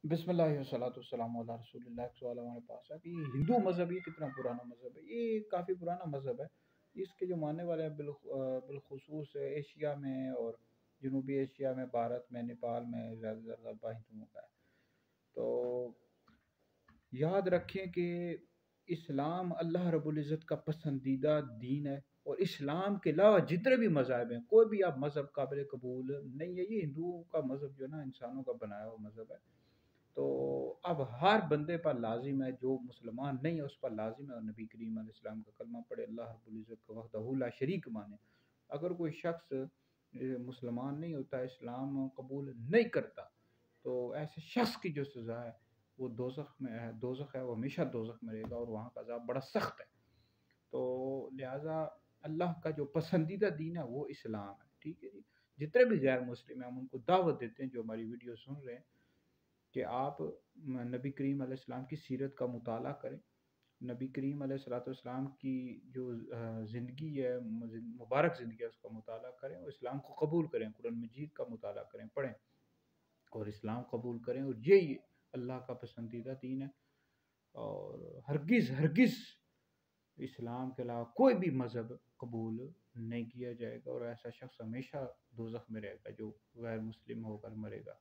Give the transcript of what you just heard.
بسم اللہ والصلاۃ والسلام علی رسول اللہ۔ ایک سوال ہمارے پاس ہے کہ ہندو مذہب یہ کتنا پرانا مذہب ہے؟ یہ کافی پرانا مذہب ہے۔ اس کے جو ماننے والے ہیں بالخصوص ایشیا میں اور جنوبی ایشیا میں، بھارت میں، نیپال میں زیادہ سے زیادہ ہندوؤں کا ہے۔ تو یاد رکھیں کہ اسلام اللہ رب العزت کا پسندیدہ دین ہے، اور اسلام کے علاوہ جتنے بھی مذاہب ہیں، کوئی بھی آپ مذہب قابل قبول نہیں ہے۔ یہ ہندوؤں کا مذہب جو ہے نا، انسانوں کا بنایا ہوا مذہب ہے۔ تو اب ہر بندے پر لازم ہے، جو مسلمان نہیں ہے اس پر لازم ہے، اور نبی کریم علیہ السلام کا کلمہ پڑھے، اللہ رب العزت کو وحدہ لا شریک مانے۔ اگر کوئی شخص مسلمان نہیں ہوتا، اسلام قبول نہیں کرتا، تو ایسے شخص کی جو سزا ہے وہ دوزخ میں ہے، دوزخ ہے، وہ ہمیشہ دوزخ میں رہے گا، اور وہاں کا عذاب بڑا سخت ہے۔ تو لہٰذا اللہ کا جو پسندیدہ دین ہے وہ اسلام ہے، ٹھیک ہے جی۔ جتنے بھی غیر مسلم ہیں ہم ان کو دعوت دیتے ہیں، جو ہماری ویڈیو سن رہے ہیں، کہ آپ نبی کریم علیہ السلام کی سیرت کا مطالعہ کریں، نبی کریم علیہ الصلوۃ والسلام کی جو زندگی ہے، مبارک زندگی ہے، اس کا مطالعہ کریں، اور اسلام کو قبول کریں، قرآن مجید کا مطالعہ کریں، پڑھیں اور اسلام قبول کریں، اور یہی اللہ کا پسندیدہ دین ہے۔ اور ہرگز ہرگز اسلام کے علاوہ کوئی بھی مذہب قبول نہیں کیا جائے گا، اور ایسا شخص ہمیشہ دوزخ میں رہے گا جو غیر مسلم ہو کر مرے گا۔